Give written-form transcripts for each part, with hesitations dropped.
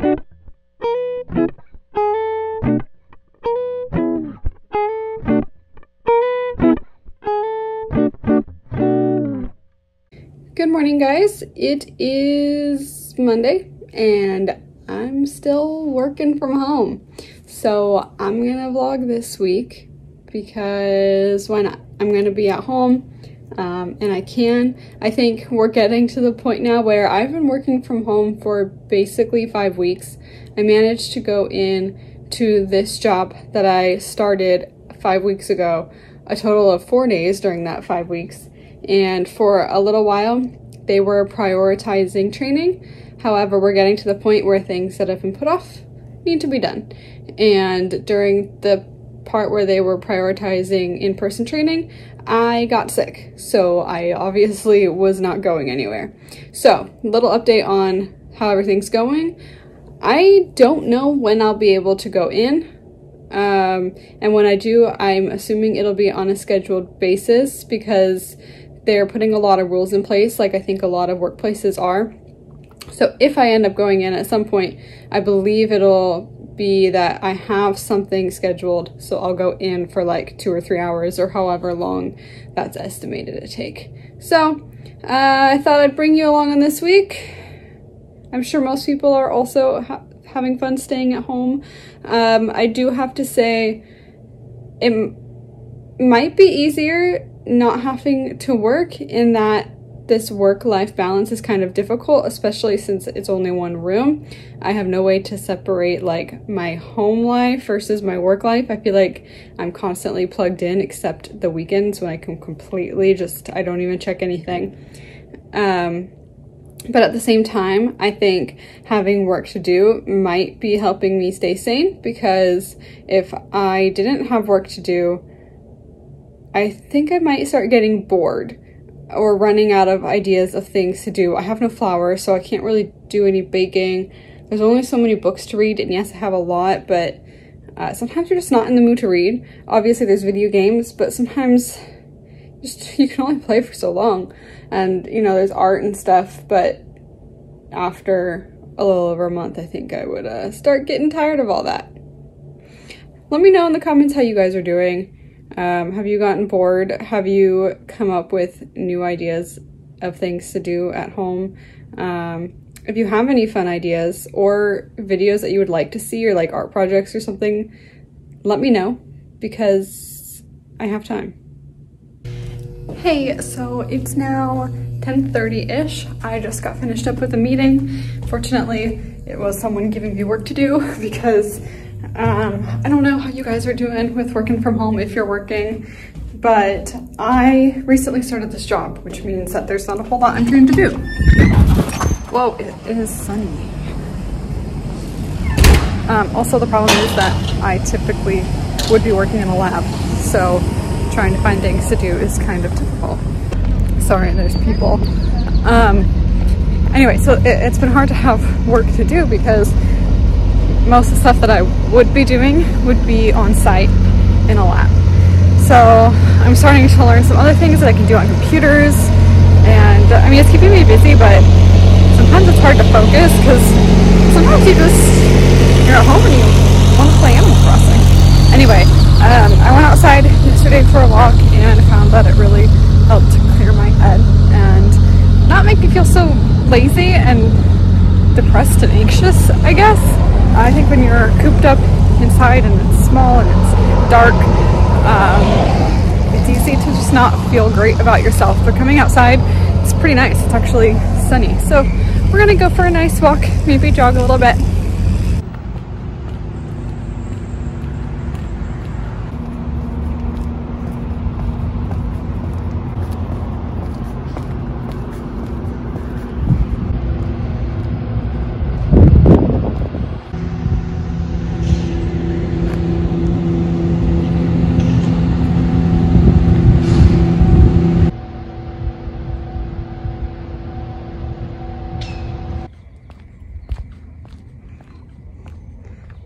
Good morning, guys. It is Monday and I'm still working from home. So I'm gonna vlog this week because why not? I'm gonna be at home and I think we're getting to the point now where I've been working from home for basically 5 weeks. I managed to go in to this job that I started 5 weeks ago, a total of 4 days during that 5 weeks. And for a little while, they were prioritizing training. However, we're getting to the point where things that have been put off need to be done. And during the part where they were prioritizing in-person training, I got sick. So I obviously was not going anywhere. So, little update on how everything's going. I don't know when I'll be able to go in. And when I do, I'm assuming it'll be on a scheduled basis because they're putting a lot of rules in place, like I think a lot of workplaces are. So if I end up going in at some point, I believe it'll be that I have something scheduled, so I'll go in for like 2 or 3 hours or however long that's estimated to take. So I thought I'd bring you along on this week. I'm sure most people are also having fun staying at home. I do have to say it might be easier not having to work, in that this work-life balance is kind of difficult, especially since it's only one room. I have no way to separate like my home life versus my work life. I feel like I'm constantly plugged in except the weekends when I can completely I don't even check anything. But at the same time, I think having work to do might be helping me stay sane, because if I didn't have work to do, I think I might start getting bored or running out of ideas of things to do. I have no flour, so I can't really do any baking. There's only so many books to read, and yes, I have a lot, but sometimes you're just not in the mood to read. Obviously, there's video games, but sometimes you can only play for so long. And, you know, there's art and stuff, but after a little over a month, I think I would start getting tired of all that. Let me know in the comments how you guys are doing. Have you gotten bored? Have you come up with new ideas of things to do at home? If you have any fun ideas or videos that you would like to see, or like art projects or something, let me know, because I have time. Hey, so it's now 10:30-ish. I just got finished up with a meeting. Fortunately, it was someone giving me work to do, because I don't know how you guys are doing with working from home if you're working, but I recently started this job, which means that there's not a whole lot I'm trying to do. Whoa, it is sunny. Also, the problem is that I typically would be working in a lab, so trying to find things to do is kind of difficult. Sorry, there's people. Anyway, so it's been hard to have work to do because most of the stuff that I would be doing would be on site in a lab. So I'm starting to learn some other things that I can do on computers, and I mean, it's keeping me busy, but sometimes it's hard to focus because sometimes you're at home and you want to play Animal Crossing. Anyway, I went outside yesterday for a walk and found that it really helped to clear my head and not make me feel so lazy and depressed and anxious, I guess. I think when you're cooped up inside and it's small and it's dark, it's easy to just not feel great about yourself. But coming outside, it's pretty nice. It's actually sunny. So we're gonna go for a nice walk, maybe jog a little bit.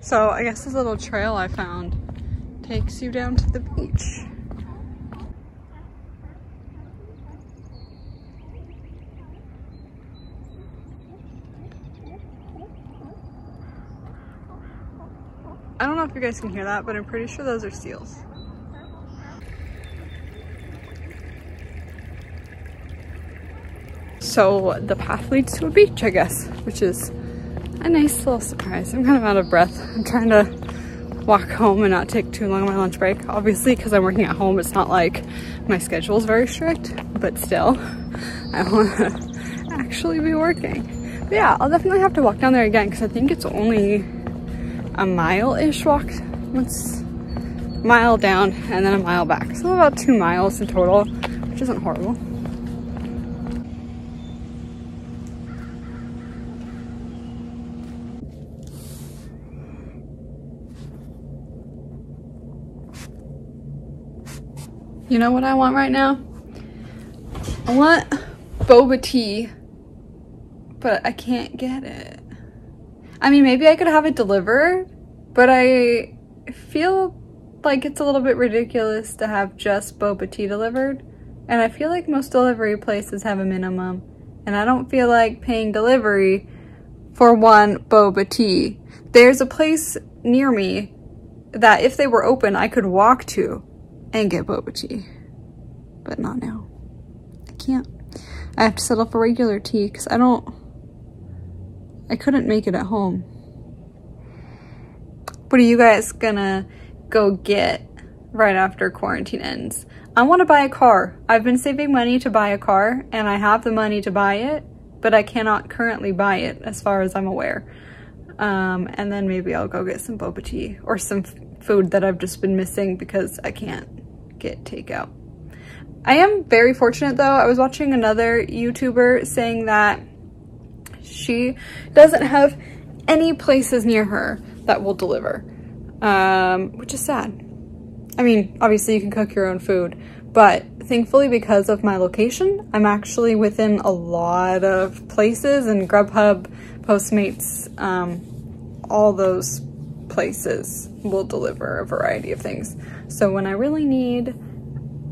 So I guess this little trail I found takes you down to the beach. I don't know if you guys can hear that, but I'm pretty sure those are seals. So the path leads to a beach, I guess, which is a nice little surprise. I'm kind of out of breath. I'm trying to walk home and not take too long on my lunch break. Obviously, because I'm working at home, it's not like my schedule is very strict, but still, I want to actually be working. But yeah, I'll definitely have to walk down there again because I think it's only a mile-ish walk. Once mile down and then a mile back. So about 2 miles in total, which isn't horrible. You know what I want right now? I want boba tea, but I can't get it. I mean, maybe I could have it delivered, but I feel like it's a little bit ridiculous to have just boba tea delivered. And I feel like most delivery places have a minimum. And I don't feel like paying delivery for one boba tea. There's a place near me that if they were open, I could walk to and get boba tea. But not now. I can't. I have to settle for regular tea because I couldn't make it at home. What are you guys gonna go get right after quarantine ends? I want to buy a car. I've been saving money to buy a car and I have the money to buy it, but I cannot currently buy it as far as I'm aware. And then maybe I'll go get some boba tea or some food that I've just been missing because I can't get takeout. I am very fortunate though. I was watching another YouTuber saying that she doesn't have any places near her that will deliver, which is sad. I mean, obviously you can cook your own food, but thankfully because of my location, I'm actually within a lot of places, and Grubhub, Postmates, all those places will deliver a variety of things. So when I really need,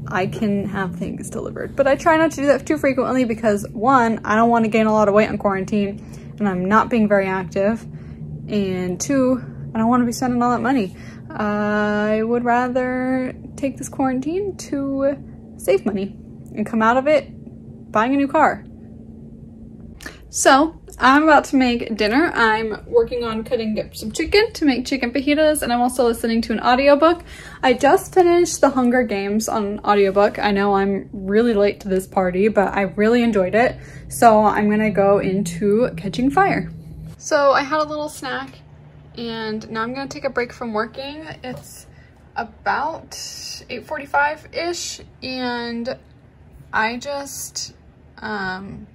I can have things delivered. But I try not to do that too frequently because one, I don't want to gain a lot of weight on quarantine and I'm not being very active. And two, I don't want to be spending all that money. I would rather take this quarantine to save money and come out of it buying a new car. So I'm about to make dinner. I'm working on cutting up some chicken to make chicken fajitas, and I'm also listening to an audiobook. I just finished The Hunger Games on audiobook. I know I'm really late to this party, but I really enjoyed it. So I'm gonna go into Catching Fire. So I had a little snack and now I'm gonna take a break from working. It's about 8:45-ish and I just, I'm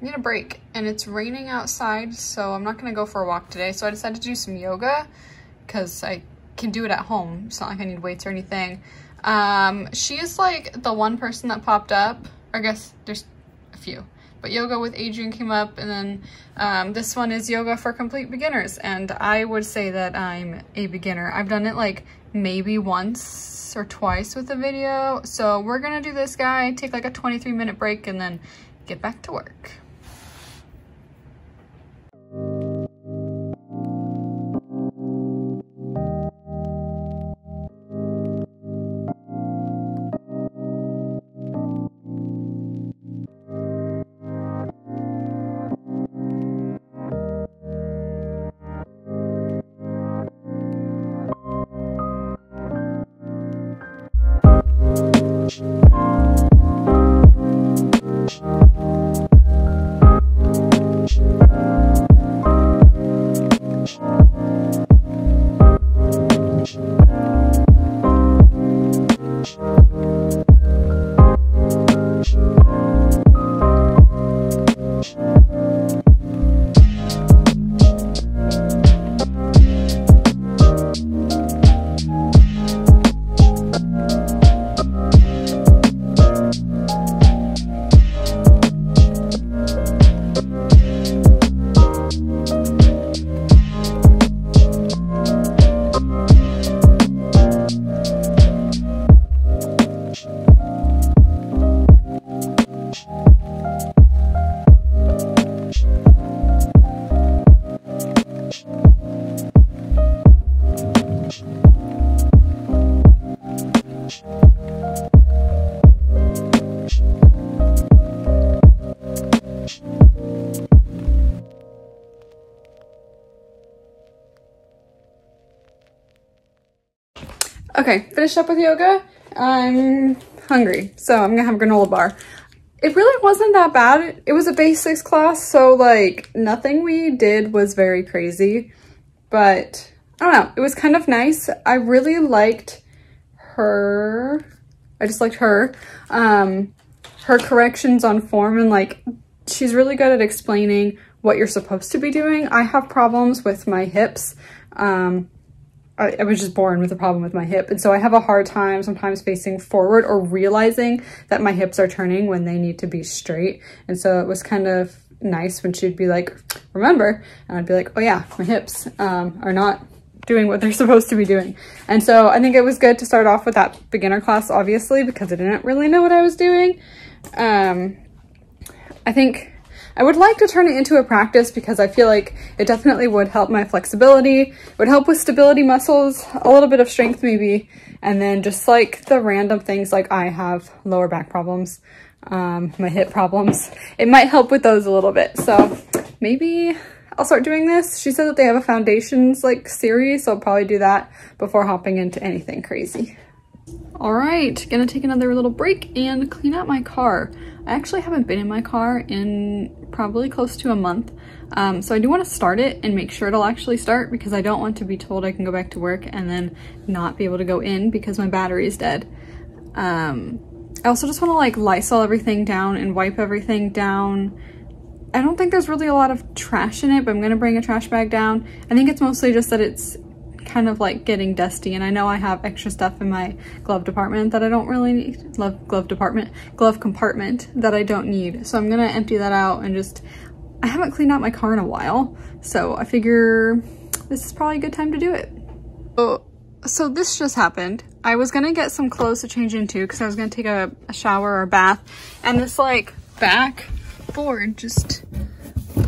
gonna break and it's raining outside, so I'm not gonna go for a walk today. So I decided to do some yoga because I can do it at home. It's not like I need weights or anything. She is like the one person that popped up. I guess there's a few, but Yoga with Adriene came up, and then this one is Yoga for Complete Beginners, and I would say that I'm a beginner. I've done it like maybe once or twice with a video. So we're gonna do this guy, take like a 23-minute break and then get back to work. Okay, finished up with yoga. I'm hungry, so I'm gonna have a granola bar. It really wasn't that bad. It was a basics class, so like nothing we did was very crazy, but I don't know, it was kind of nice. I really liked her. I just liked her. Her corrections on form, and like she's really good at explaining what you're supposed to be doing. I have problems with my hips. I was just born with a problem with my hip. And so I have a hard time sometimes facing forward or realizing that my hips are turning when they need to be straight. And so it was kind of nice when she'd be like, remember? And I'd be like, oh yeah, my hips are not doing what they're supposed to be doing. And so I think it was good to start off with that beginner class, obviously, because I didn't really know what I was doing. I think I would like to turn it into a practice because I feel like it definitely would help my flexibility. It would help with stability muscles, a little bit of strength maybe, and then just like the random things like I have lower back problems, my hip problems. It might help with those a little bit. So maybe I'll start doing this. She said that they have a foundations like series, so I'll probably do that before hopping into anything crazy. All right, gonna take another little break and clean out my car. I actually haven't been in my car in probably close to a month. So I do want to start it and make sure it'll actually start because I don't want to be told I can go back to work and then not be able to go in because my battery is dead. I also just want to like Lysol everything down and wipe everything down. I don't think there's really a lot of trash in it, but I'm gonna bring a trash bag down. I think it's mostly just that it's kind of like getting dusty, and I know I have extra stuff in my glove department that I don't really need. Glove compartment that I don't need. So I'm gonna empty that out and just, I haven't cleaned out my car in a while, so I figure this is probably a good time to do it. So this just happened. I was gonna get some clothes to change into because I was gonna take a shower or a bath, and this like back board just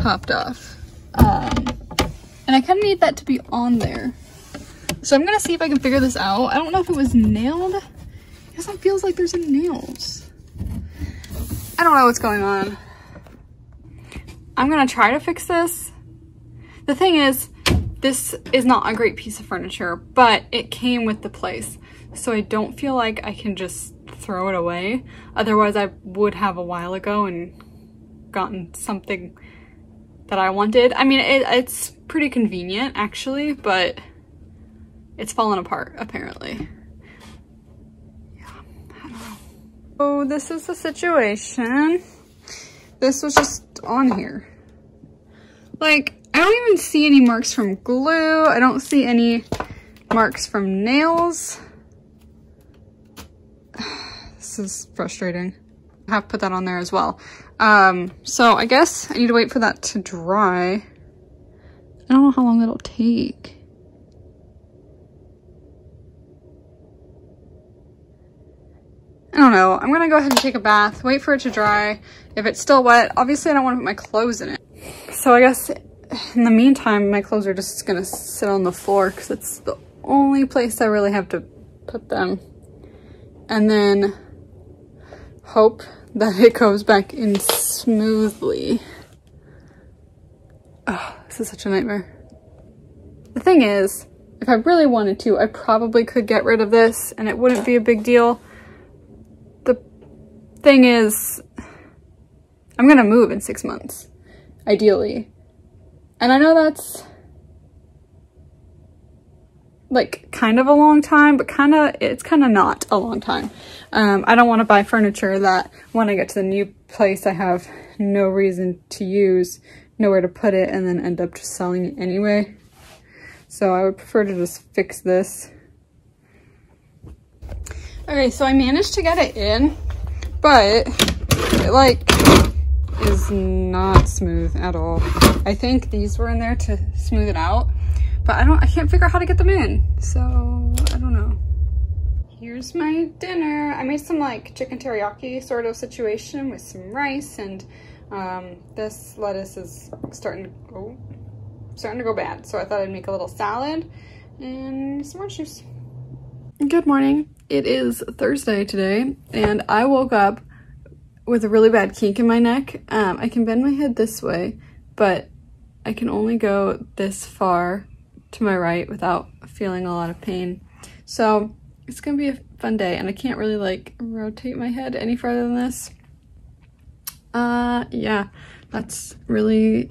popped off. And I kind of need that to be on there. So I'm gonna see if I can figure this out. I don't know if it was nailed. It doesn't feel like there's any nails. I don't know what's going on. I'm gonna try to fix this. The thing is, this is not a great piece of furniture, but it came with the place. So I don't feel like I can just throw it away. Otherwise I would have a while ago and gotten something that I wanted. I mean, it's pretty convenient actually, but it's fallen apart apparently. Yeah, I don't know. So this is the situation. This was just on here. Like, I don't even see any marks from glue. I don't see any marks from nails. This is frustrating. I have to put that on there as well. So I guess I need to wait for that to dry. I don't know how long that'll take. I don't know. I'm gonna go ahead and take a bath, wait for it to dry. If it's still wet, obviously I don't want to put my clothes in it. So I guess in the meantime, my clothes are just gonna sit on the floor because it's the only place I really have to put them. And then hope that it goes back in smoothly. Oh, this is such a nightmare. The thing is, if I really wanted to, I probably could get rid of this and it wouldn't be a big deal. The thing is, I'm gonna move in 6 months, ideally. And I know that's like kind of a long time, but it's kind of not a long time. I don't want to buy furniture that when I get to the new place I have no reason to use, nowhere to put it, and then end up just selling it anyway. So I would prefer to just fix this. Okay, so I managed to get it in, but it like is not smooth at all. I think these were in there to smooth it out, but I can't figure out how to get them in, so I don't know. Here's my dinner. I made some like chicken teriyaki sort of situation with some rice, and this lettuce is starting to go bad, so I thought I'd make a little salad and some orange juice. Good morning. It is Thursday today, and I woke up with a really bad kink in my neck. I can bend my head this way, but I can only go this far to my right without feeling a lot of pain. So it's gonna be a fun day, and I can't really like rotate my head any further than this. Yeah, that's really,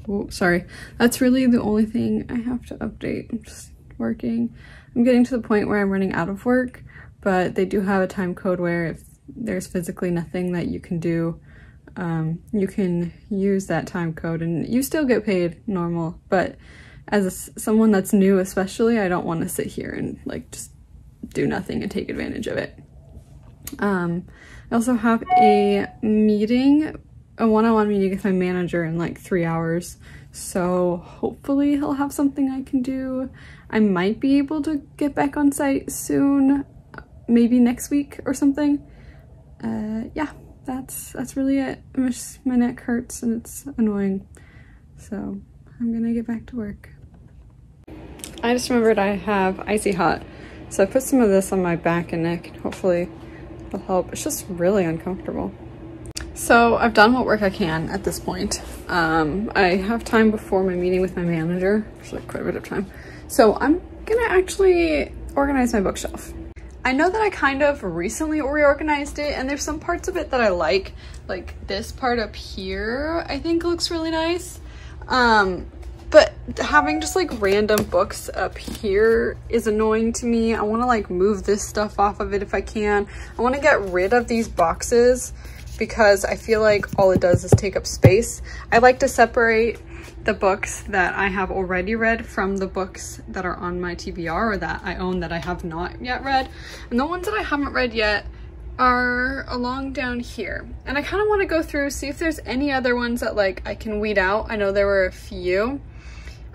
that's really the only thing I have to update. I'm just working. I'm getting to the point where I'm running out of work, but they do have a time code where if there's physically nothing that you can do, you can use that time code and you still get paid normal. But as someone that's new especially, I don't want to sit here and like just do nothing and take advantage of it. I also have a meeting, a one-on-one meeting with my manager in like 3 hours. So hopefully he'll have something I can do. I might be able to get back on site soon, maybe next week or something. Yeah, that's really it. My neck hurts and it's annoying. So I'm gonna get back to work. I just remembered I have Icy Hot. So I put some of this on my back and neck and hopefully it'll help. It's just really uncomfortable. So I've done what work I can at this point. I have time before my meeting with my manager, which is like quite a bit of time. So I'm gonna actually organize my bookshelf. I know that I kind of recently reorganized it and there's some parts of it that I like this part up here I think looks really nice. But having just like random books up here is annoying to me. I want to like move this stuff off of it if I can. I want to get rid of these boxes because I feel like all it does is take up space. I like to separate the books that I have already read from the books that are on my TBR or that I own that I have not yet read. And the ones that I haven't read yet are along down here. And I kind of want to go through, see if there's any other ones that like I can weed out. I know there were a few.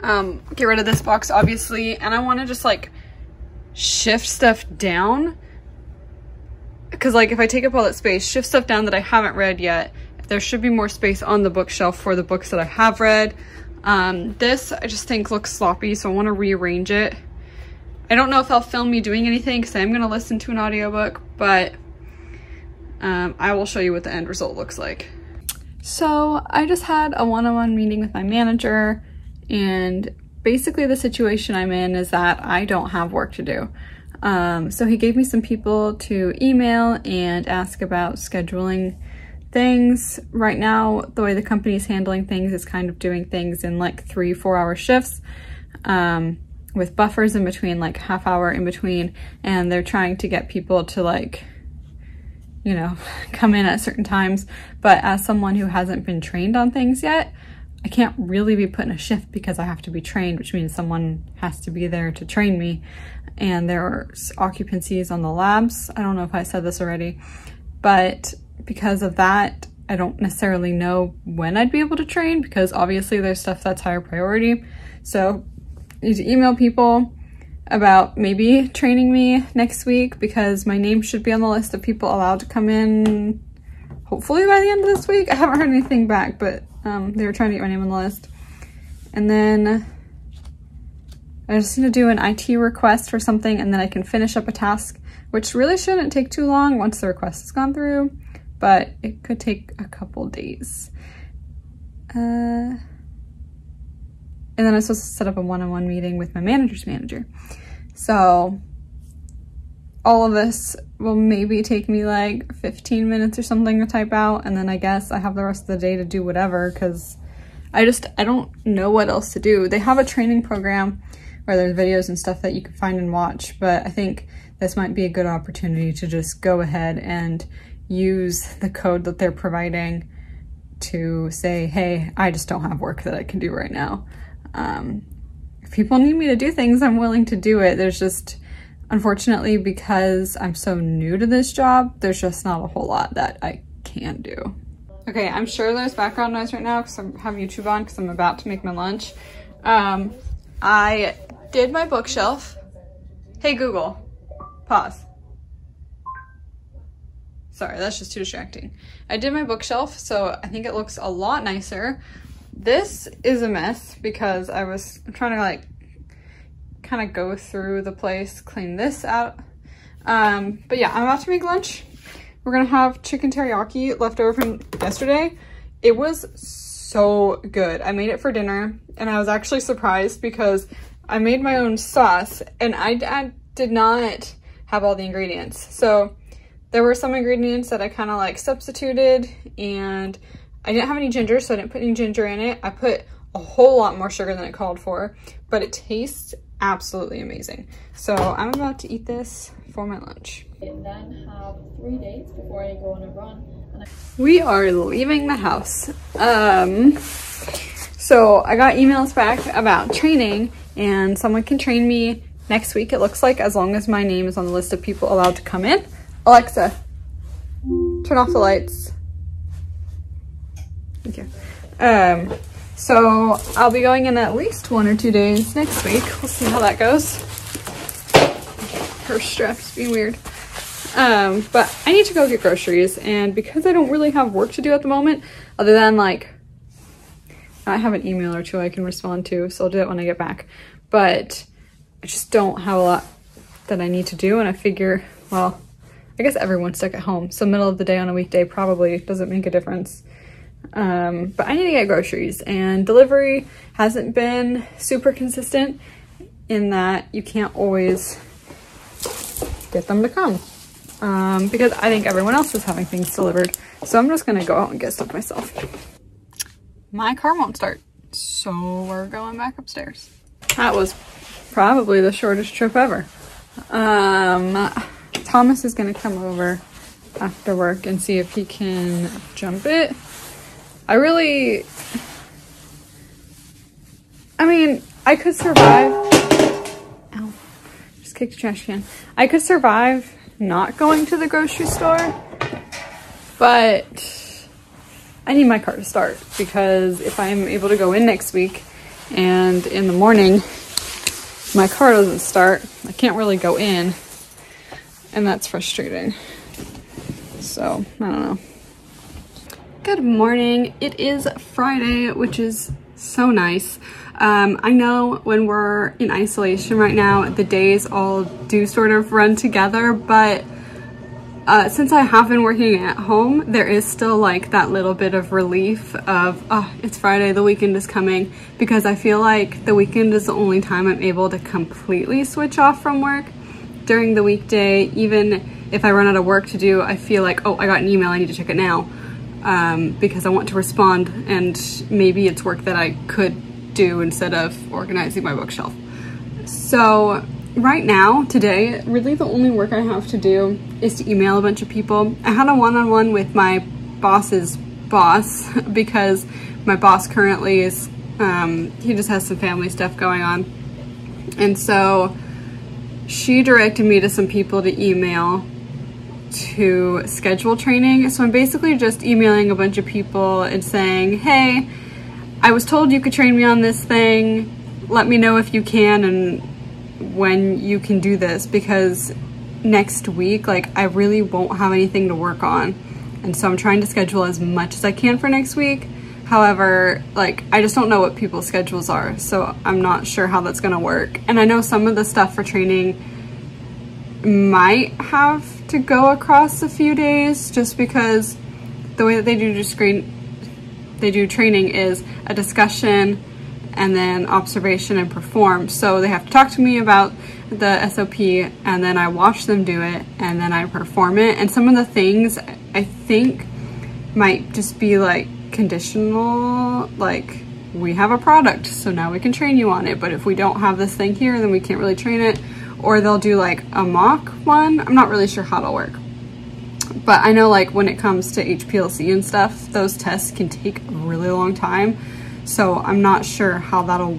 Get rid of this box obviously. And I want to just like shift stuff down. Because like if I take up all that space, shift stuff down that I haven't read yet, there should be more space on the bookshelf for the books that I have read. This I just think looks sloppy, so I want to rearrange it. I don't know if I'll film me doing anything because I'm going to listen to an audiobook, but I will show you what the end result looks like. So I just had a one-on-one meeting with my manager, and basically the situation I'm in is that I don't have work to do. So he gave me some people to email and ask about scheduling things. Right now, the way the company is handling things is kind of doing things in like 3-4 hour shifts, with buffers in between, like half hour in between, and they're trying to get people to like, you know, come in at certain times. But as someone who hasn't been trained on things yet, I can't really be put in a shift because I have to be trained, which means someone has to be there to train me. And there are occupancies on the labs. I don't know if I said this already, but because of that, I don't necessarily know when I'd be able to train because obviously there's stuff that's higher priority. So I need to email people about maybe training me next week because my name should be on the list of people allowed to come in hopefully by the end of this week. I haven't heard anything back, but they were trying to get my name on the list. And then I just need to do an IT request for something and then I can finish up a task, which really shouldn't take too long once the request has gone through, but it could take a couple days. And then I'm supposed to set up a one-on-one meeting with my manager's manager. So all of this will maybe take me like 15 minutes or something to type out, and then I guess I have the rest of the day to do whatever because I don't know what else to do. They have a training program where there's videos and stuff that you can find and watch, but I think this might be a good opportunity to just go ahead and use the code that they're providing to say, hey, I just don't have work that I can do right now. If people need me to do things, I'm willing to do it. There's just, unfortunately, because I'm so new to this job, there's just not a whole lot that I can do. Okay, I'm sure there's background noise right now because I have YouTube on because I'm about to make my lunch. I did my bookshelf. Hey Google, pause. Sorry, that's just too distracting. I did my bookshelf, so I think it looks a lot nicer. This is a mess because I'm trying to like kind of go through the place, clean this out. But yeah, I'm about to make lunch. We're gonna have chicken teriyaki left over from yesterday. It was so good. I made it for dinner and I was actually surprised because I made my own sauce and I did not have all the ingredients. So there were some ingredients that I kind of like substituted, and I didn't have any ginger, so I didn't put any ginger in it. I put a whole lot more sugar than it called for, but it tastes absolutely amazing. So I'm about to eat this for my lunch. And then have 3 days before I go on a run. We are leaving the house. So I got emails back about training, and someone can train me next week, it looks like, as long as my name is on the list of people allowed to come in. Alexa, turn off the lights. Thank you. So I'll be going in at least 1 or 2 days next week. We'll see how that goes. Her straps being weird. But I need to go get groceries, and because I don't really have work to do at the moment, other than like, I have an email or two I can respond to, so I'll do that when I get back. But I just don't have a lot that I need to do, and I figure, well, I guess everyone's stuck at home, so middle of the day on a weekday probably doesn't make a difference. But I need to get groceries, and delivery hasn't been super consistent in that you can't always get them to come. Because I think everyone else is having things delivered. So I'm just gonna go out and get stuff myself. My car won't start, so we're going back upstairs. That was probably the shortest trip ever. Thomas is gonna come over after work and see if he can jump it. I mean, I could survive. Ow, just kicked a trash can. I could survive not going to the grocery store, but I need my car to start, because if I'm able to go in next week and in the morning my car doesn't start, I can't really go in, and that's frustrating. So I don't know. Good morning. It is Friday, which is so nice. I know when we're in isolation right now, the days all do sort of run together, but since I have been working at home, there is still like that little bit of relief of, oh, it's Friday, the weekend is coming, because I feel like the weekend is the only time I'm able to completely switch off from work. During the weekday, even if I run out of work to do, I feel like, oh, I got an email, I need to check it now, because I want to respond, and maybe it's work that I could do instead of organizing my bookshelf. So right now, today, really the only work I have to do is to email a bunch of people. I had a one-on-one with my boss's boss, because my boss currently is, he just has some family stuff going on. And so she directed me to some people to email to schedule training. So I'm basically just emailing a bunch of people and saying, hey, I was told you could train me on this thing. Let me know if you can and when you can do this, because next week, like, I really won't have anything to work on. And so I'm trying to schedule as much as I can for next week. However, like, I just don't know what people's schedules are, so I'm not sure how that's gonna work. And I know some of the stuff for training might have to go across a few days, just because the way that they do training is a discussion and then observation and perform. So they have to talk to me about the SOP, and then I watch them do it, and then I perform it. And some of the things I think might just be like conditional, like, we have a product, so now we can train you on it, but if we don't have this thing here, then we can't really train it. Or they'll do like a mock one. I'm not really sure how it'll work. But I know, like, when it comes to HPLC and stuff, those tests can take a really long time. So I'm not sure how that'll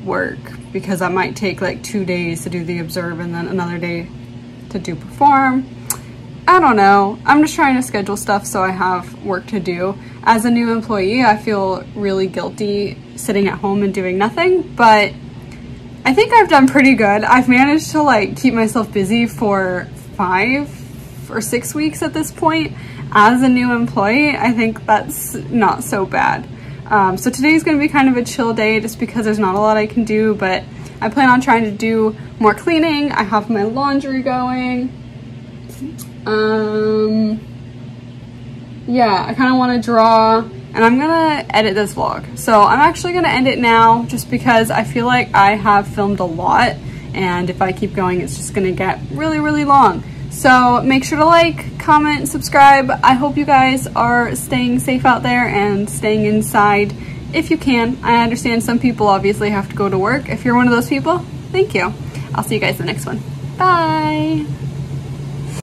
work, because that might take like 2 days to do the observe and then another day to do perform. I don't know. I'm just trying to schedule stuff so I have work to do. As a new employee, I feel really guilty sitting at home and doing nothing, but I think I've done pretty good. I've managed to like keep myself busy for 5 or 6 weeks at this point. As a new employee, I think that's not so bad. So today's gonna be kind of a chill day just because there's not a lot I can do, but I plan on trying to do more cleaning. I have my laundry going. Yeah, I kind of want to draw, and I'm gonna edit this vlog. So I'm actually gonna end it now just because I feel like I have filmed a lot and if I keep going, it's just gonna get really, really long. So make sure to like, comment, subscribe. I hope you guys are staying safe out there and staying inside if you can. I understand some people obviously have to go to work. If you're one of those people, thank you. I'll see you guys in the next one. Bye.